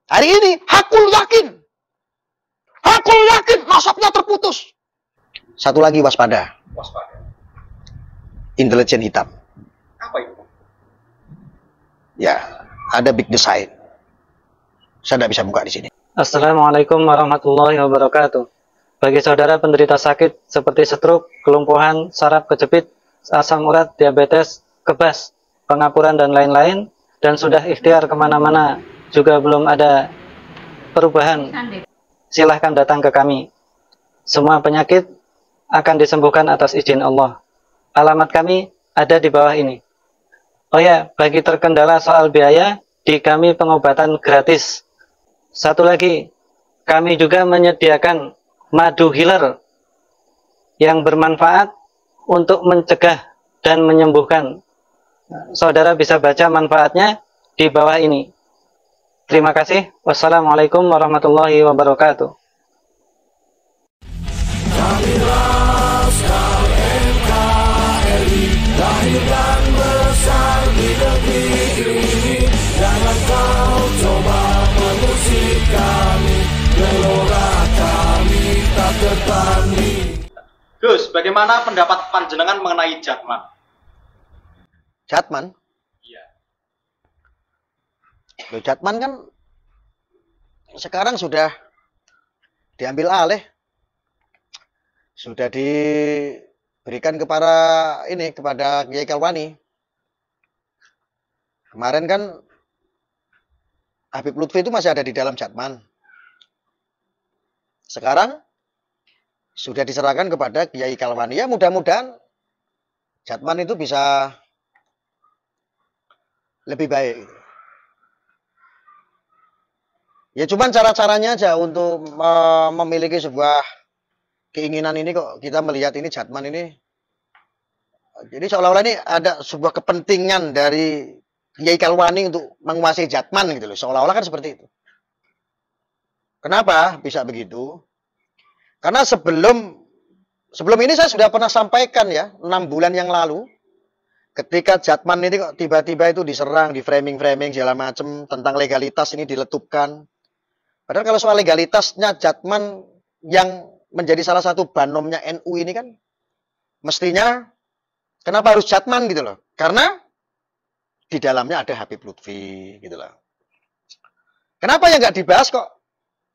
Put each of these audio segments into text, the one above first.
Hari ini, hakul yakin nasabnya terputus. Satu lagi waspada. Intelijen hitam. Apa itu? Ya, ada big design. Saya tidak bisa buka di sini. Assalamualaikum warahmatullahi wabarakatuh. Bagi saudara penderita sakit seperti stroke, kelumpuhan, saraf kejepit, asam urat, diabetes, kebas, pengapuran, dan lain-lain, dan sudah ikhtiar kemana-mana, juga belum ada perubahan, silahkan datang ke kami. Semua penyakit akan disembuhkan atas izin Allah. Alamat kami ada di bawah ini. Oh ya, bagi terkendala soal biaya, di kami pengobatan gratis. Satu lagi, kami juga menyediakan madu healer yang bermanfaat untuk mencegah dan menyembuhkan. Saudara bisa baca manfaatnya di bawah ini. Terima kasih. Wassalamualaikum warahmatullahi wabarakatuh. Lahir dan besar di negeri ini, jangan kau coba mengusik kami, gelora kami tak tertanding. Gus, bagaimana pendapat panjenengan mengenai Jatman? Jatman? Iya. Loh, Jatman kan sekarang sudah diambil alih. Sudah diberikan kepada Kiai Kalwani. Kemarin kan Habib Lutfi itu masih ada di dalam Jatman. Sekarang sudah diserahkan kepada Kiai Kalwani. Ya mudah-mudahan Jatman itu bisa lebih baik. Ya cuman cara-caranya aja untuk memiliki sebuah keinginan ini kok kita melihat ini Jatman ini. Jadi seolah-olah ini ada sebuah kepentingan dari Kiai Kalwani untuk menguasai Jatman gitu loh. Seolah-olah kan seperti itu. Kenapa bisa begitu? Karena sebelum ini saya sudah pernah sampaikan ya, 6 bulan yang lalu. Ketika Jatman ini kok tiba-tiba itu diserang, di framing-framing segala macam tentang legalitas ini diletupkan. Padahal kalau soal legalitasnya Jatman yang menjadi salah satu banomnya NU ini kan mestinya kenapa harus Jatman gitu loh? Karena di dalamnya ada Habib Lutfi gitu loh. Kenapa yang nggak dibahas kok?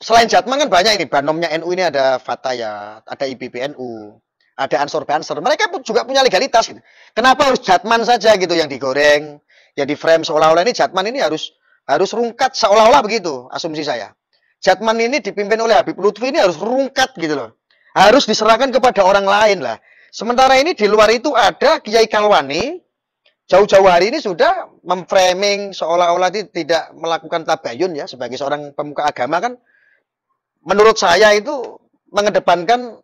Selain Jatman kan banyak ini banomnya NU ini, ada Fatayat, ada IPPNU, ada Ansor Banser. Mereka juga punya legalitas gitu. Kenapa harus Jatman saja gitu yang digoreng, yang di frame seolah-olah ini Jatman ini harus rungkat seolah-olah begitu asumsi saya. Jatman ini dipimpin oleh Habib Lutfi ini harus rungkat gitu loh. Harus diserahkan kepada orang lain lah. Sementara ini di luar itu ada Kiai Kalwani. Jauh-jauh hari ini sudah memframing seolah-olah tidak melakukan tabayun ya. Sebagai seorang pemuka agama kan. Menurut saya itu mengedepankan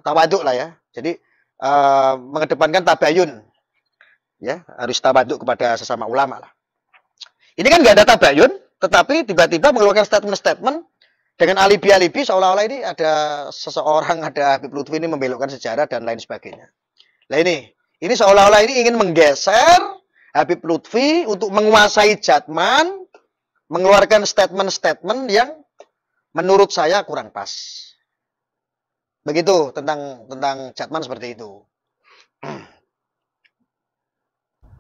tawaduk lah ya. Jadi mengedepankan tabayun. Ya, harus tawaduk kepada sesama ulama lah. Ini kan nggak ada tabayun. Tetapi tiba-tiba mengeluarkan statement-statement dengan alibi-alibi seolah-olah ini ada seseorang, ada Habib Lutfi ini membelokkan sejarah dan lain sebagainya. Nah ini seolah-olah ini ingin menggeser Habib Lutfi untuk menguasai Jatman, mengeluarkan statement-statement yang menurut saya kurang pas. Begitu tentang Jatman seperti itu.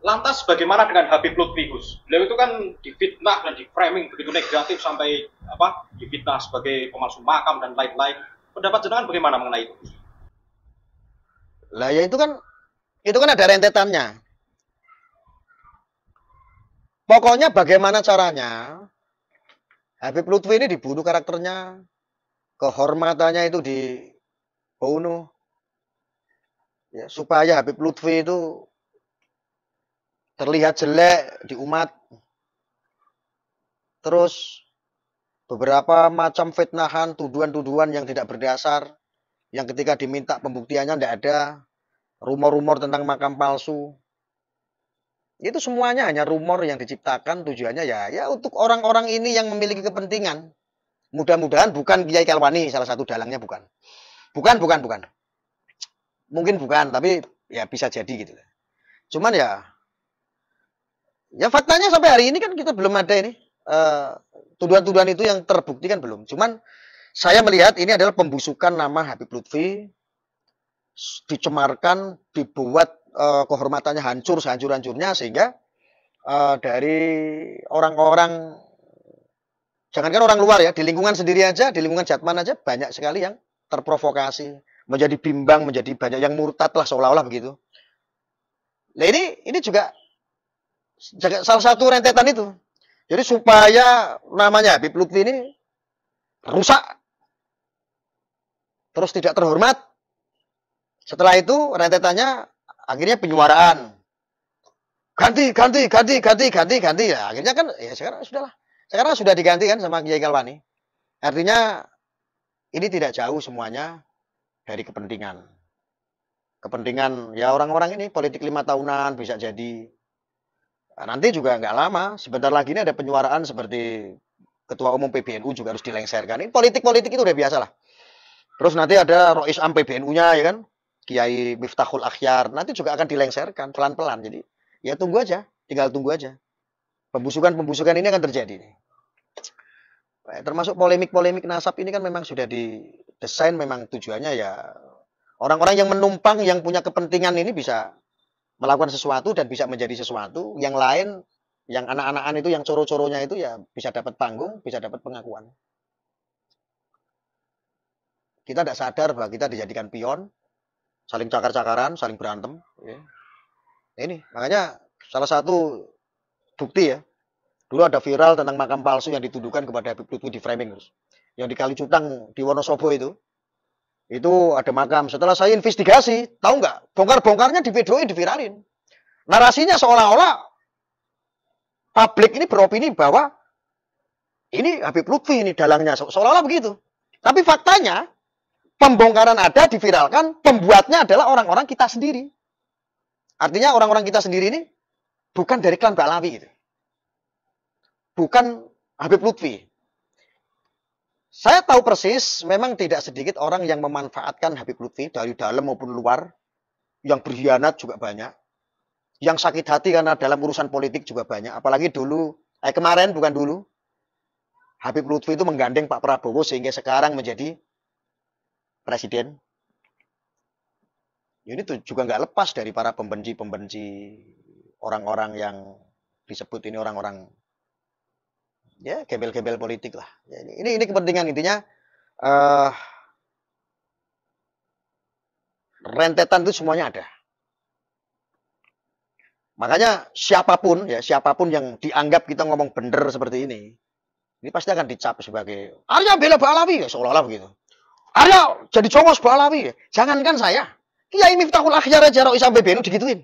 Lantas bagaimana dengan Habib Lutfi, Gus? Beliau itu kan difitnah dan di-framing begitu negatif sampai difitnah sebagai pemalsu makam dan lain-lain. Pendapat jenengan bagaimana mengenai itu? Lah ya itu kan ada rentetannya. Pokoknya bagaimana caranya Habib Lutfi ini dibunuh karakternya, kehormatannya itu dibunuh. Ya, supaya Habib Lutfi itu terlihat jelek di umat. Terus beberapa macam fitnahan, tuduhan-tuduhan yang tidak berdasar, yang ketika diminta pembuktiannya tidak ada, rumor-rumor tentang makam palsu. Itu semuanya hanya rumor yang diciptakan, tujuannya ya untuk orang-orang ini yang memiliki kepentingan. Mudah-mudahan bukan Kiai Kalwani salah satu dalangnya, bukan. Bukan. Mungkin bukan, tapi ya bisa jadi gitu. Cuman ya faktanya sampai hari ini kan kita belum ada ini tuduhan-tuduhan itu yang terbukti kan belum. Cuman saya melihat ini adalah pembusukan nama Habib Lutfi, dicemarkan, dibuat kehormatannya hancur sehancur-hancurnya, sehingga dari orang-orang, jangankan orang luar ya, di lingkungan sendiri aja, di lingkungan Jatman aja banyak sekali yang terprovokasi, menjadi bimbang, menjadi banyak yang murtad lah seolah-olah begitu. Nah ini juga salah satu rentetan itu. Jadi supaya namanya Habib Lutfi ini rusak, terus tidak terhormat. Setelah itu rentetannya akhirnya penyuaraan. Ganti. Ya, akhirnya kan ya sekarang sudahlah. Sekarang sudah diganti kan sama Kiai Kalwani. Artinya ini tidak jauh semuanya dari kepentingan. Kepentingan ya orang-orang ini politik 5 tahunan bisa jadi. Nanti juga nggak lama, sebentar lagi ini ada penyuaraan seperti Ketua Umum PBNU juga harus dilengsarkan. Ini politik-politik itu udah biasa lah. Terus nanti ada Rois Am PBNU-nya ya kan, Kiai Miftahul Akhyar, nanti juga akan dilengsarkan pelan-pelan. Jadi ya tunggu aja, tinggal tunggu aja. Pembusukan ini akan terjadi. Termasuk polemik-polemik nasab ini kan memang sudah didesain, memang tujuannya ya orang-orang yang menumpang, yang punya kepentingan ini bisa melakukan sesuatu dan bisa menjadi sesuatu. Yang lain, yang anak-anakan itu, yang coro-coronya itu ya bisa dapat panggung, bisa dapat pengakuan. Kita tidak sadar bahwa kita dijadikan pion, saling cakar-cakaran, saling berantem. Ya. Ini, makanya salah satu bukti ya, dulu ada viral tentang makam palsu yang dituduhkan kepada Habib Lutfi di framing terus. Yang di Kalicucang di Wonosobo itu ada makam. Setelah saya investigasi, tahu nggak? Bongkar-bongkarnya di videoin, diviralin. Narasinya seolah-olah publik ini beropini bahwa ini Habib Lutfi ini dalangnya, seolah-olah begitu. Tapi faktanya pembongkaran ada, diviralkan, pembuatnya adalah orang-orang kita sendiri. Artinya orang-orang kita sendiri ini bukan dari klan Ba'alawi gitu. Bukan Habib Lutfi. Saya tahu persis, memang tidak sedikit orang yang memanfaatkan Habib Lutfi dari dalam maupun luar, yang berkhianat juga banyak, yang sakit hati karena dalam urusan politik juga banyak. Apalagi dulu, kemarin bukan dulu, Habib Lutfi itu menggandeng Pak Prabowo sehingga sekarang menjadi presiden. Ini tuh juga nggak lepas dari para pembenci-pembenci orang-orang yang disebut ini orang-orang ya gembel-gembel politik lah. Ya, ini kepentingan intinya rentetan itu semuanya ada. Makanya siapapun yang dianggap kita ngomong bener seperti ini pasti akan dicap sebagai Arya bela Ba'alawi ya, seolah-olah begitu. Arya jadi congos Ba'alawi ya. Jangankan saya, Kiai Miftahul Akhyar aja Rois Am PBNU digituin.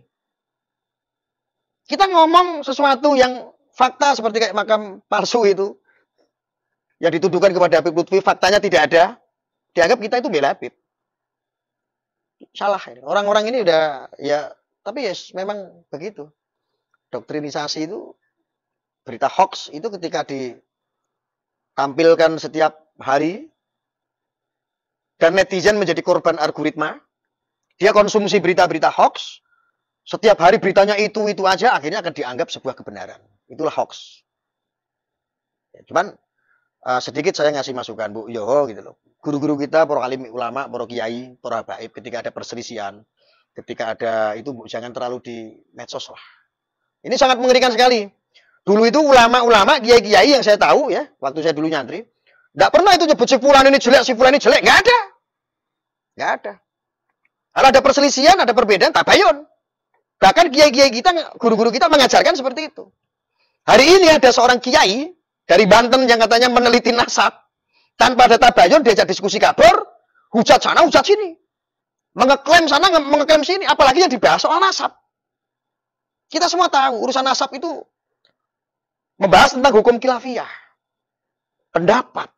Kita ngomong sesuatu yang fakta seperti kayak makam palsu itu yang dituduhkan kepada Habib Lutfi, faktanya tidak ada, dianggap kita itu bela Habib. Salah ini. Orang-orang ini udah ya, tapi ya memang begitu. Doktrinisasi itu, berita hoax itu ketika ditampilkan setiap hari dan netizen menjadi korban algoritma, dia konsumsi berita-berita hoax, setiap hari beritanya itu aja, akhirnya akan dianggap sebuah kebenaran. Itulah hoax. Ya, cuman sedikit saya ngasih masukan, Bu Yoho gitu loh. Guru-guru kita, para alim ulama, para kiai, para habaib, ketika ada perselisihan, ketika ada itu, Bu, jangan terlalu di medsos lah. Ini sangat mengerikan sekali. Dulu itu ulama-ulama, kiai-kiai yang saya tahu ya, waktu saya dulu nyantri, nggak pernah itu nyebut si fulan ini jelek, nggak ada. Nggak ada. Kalau ada perselisihan, ada perbedaan, tabayun. Bahkan kiai-kiai kita, guru-guru kita mengajarkan seperti itu. Hari ini ada seorang kiai dari Banten yang katanya meneliti nasab. Tanpa ada tabayun, diajak diskusi kabar, hujat sana, hujat sini. Mengeklaim sana, mengeklaim sini. Apalagi yang dibahas soal nasab. Kita semua tahu, urusan nasab itu membahas tentang hukum khilafiyah. Pendapat.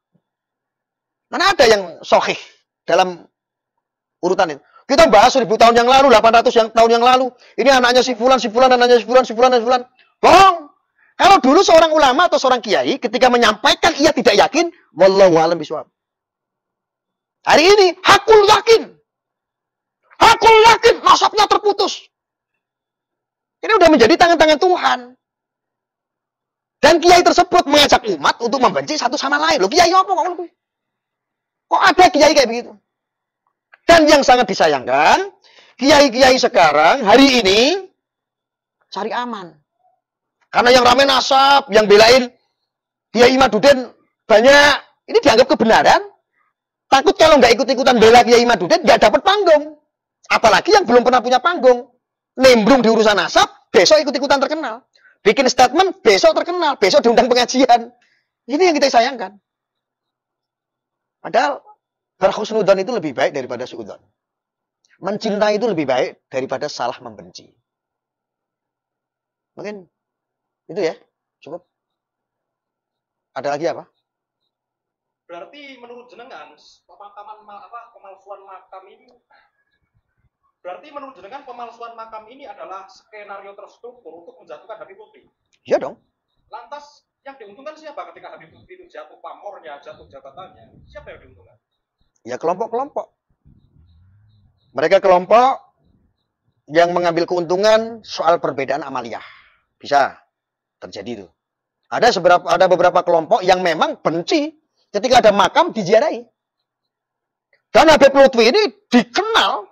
Mana ada yang sahih dalam urutan itu. Kita bahas 1000 tahun yang lalu, 800 tahun yang lalu. Ini anaknya si fulan, anaknya si fulan. Bohong. Kalau dulu seorang ulama atau seorang kiai ketika menyampaikan ia tidak yakin, wallahu a'lam bishawab. Hari ini hakul yakin nasabnya terputus. Ini udah menjadi tangan-tangan Tuhan. Dan kiai tersebut mengajak umat untuk membenci satu sama lain. Loh, kiai apa kok? Kok ada kiai kayak begitu? Dan yang sangat disayangkan, kiai-kiai sekarang hari ini cari aman. Karena yang rame nasab, yang belain Kiai Madudin banyak, ini dianggap kebenaran. Takut kalau nggak ikut-ikutan bela Kiai Madudin, nggak dapat panggung. Apalagi yang belum pernah punya panggung. Nembrung di urusan nasab, besok ikut-ikutan terkenal. Bikin statement, besok terkenal. Besok diundang pengajian. Ini yang kita sayangkan. Padahal berhusnudzon itu lebih baik daripada suudzon. Mencintai itu lebih baik daripada salah membenci. Mungkin itu ya, cukup. Ada lagi apa? Berarti menurut jenengan pemalsuan makam ini, berarti menurut jenengan pemalsuan makam ini adalah skenario terstruktur untuk menjatuhkan Habib Lutfi. Iya dong. Lantas yang diuntungkan siapa ketika Habib Lutfi itu jatuh pamornya, jatuh jabatannya? Siapa yang diuntungkan? Ya kelompok-kelompok. Mereka kelompok yang mengambil keuntungan soal perbedaan amaliyah. Bisa terjadi itu. Ada beberapa kelompok yang memang benci ketika ada makam diziarahi. Dan Habib Lutfi ini dikenal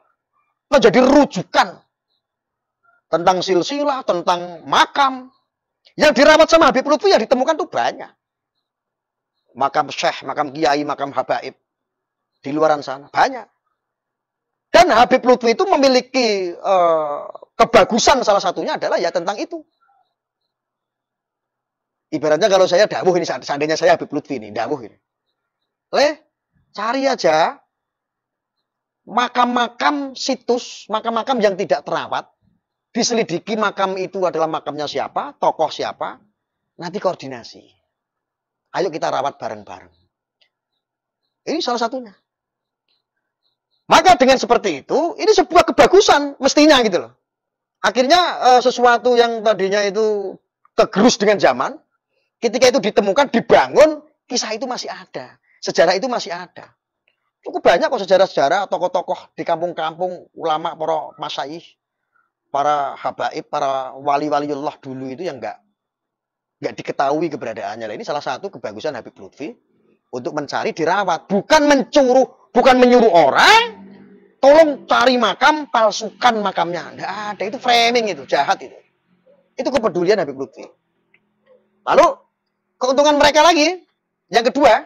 menjadi rujukan tentang silsilah, tentang makam. Yang dirawat sama Habib Lutfi yang ditemukan tuh banyak. Makam syekh, makam kiai, makam habaib. Di luaran sana, banyak. Dan Habib Lutfi itu memiliki kebagusan, salah satunya adalah ya tentang itu. Ibaratnya kalau saya dawuh ini, seandainya saya Habib Lutfi ini, dawuh ini. Cari aja makam-makam situs, makam-makam yang tidak terawat. Diselidiki makam itu adalah makamnya siapa, tokoh siapa. Nanti koordinasi. Ayo kita rawat bareng-bareng. Ini salah satunya. Maka dengan seperti itu, ini sebuah kebagusan mestinya gitu loh. Akhirnya sesuatu yang tadinya itu tergerus dengan zaman, ketika itu ditemukan, dibangun, kisah itu masih ada. Sejarah itu masih ada. Cukup banyak kok sejarah-sejarah, tokoh-tokoh di kampung-kampung, ulama, para masyayikh, para habaib, para wali-waliullah dulu itu yang nggak diketahui keberadaannya. Nah, ini salah satu kebagusan Habib Lutfi untuk mencari, dirawat. Bukan menyuruh orang, tolong cari makam, palsukan makamnya. Nggak ada, itu framing itu, jahat itu. Itu kepedulian Habib Lutfi. Lalu, keuntungan mereka lagi, yang kedua,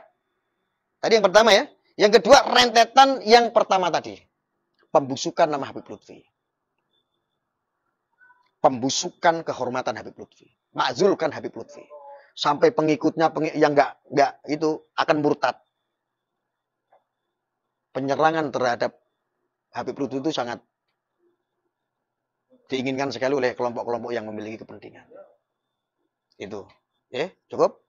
tadi yang pertama ya, yang kedua rentetan yang pertama tadi. Pembusukan nama Habib Lutfi. Pembusukan kehormatan Habib Lutfi. Makzulkan Habib Lutfi. Sampai pengikutnya yang nggak itu akan murtad. Penyerangan terhadap Habib Lutfi itu sangat diinginkan sekali oleh kelompok-kelompok yang memiliki kepentingan. Itu. Cukup?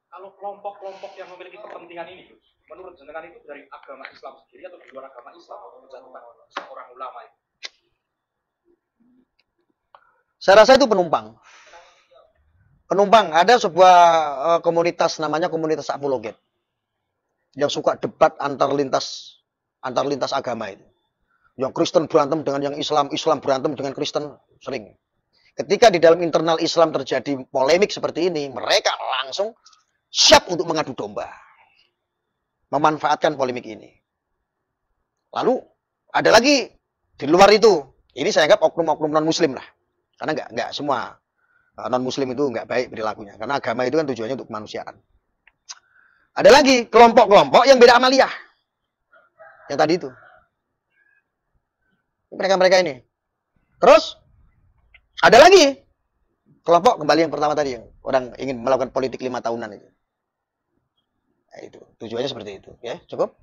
Kalau kelompok-kelompok yang memiliki kepentingan ini, menurut jenengan itu dari agama Islam sendiri atau di luar agama Islam untuk menjatuhkan seorang ulama itu? Saya rasa itu penumpang. Penumpang, ada sebuah komunitas namanya komunitas apologet. Yang suka debat antar lintas agama itu. Yang Kristen berantem dengan yang Islam, Islam berantem dengan Kristen, sering. Ketika di dalam internal Islam terjadi polemik seperti ini, mereka langsung siap untuk mengadu domba. Memanfaatkan polemik ini. Lalu, ada lagi di luar itu. Ini saya anggap oknum-oknum non-muslim lah. Karena nggak semua non-muslim itu nggak baik perilakunya. Karena agama itu kan tujuannya untuk kemanusiaan. Ada lagi kelompok-kelompok yang beda amaliyah. Yang tadi itu. Mereka-mereka ini. Terus, ada lagi kelompok kembali yang pertama tadi. Yang orang ingin melakukan politik 5 tahunan itu. Nah, itu. Tujuannya seperti itu. Ya, cukup?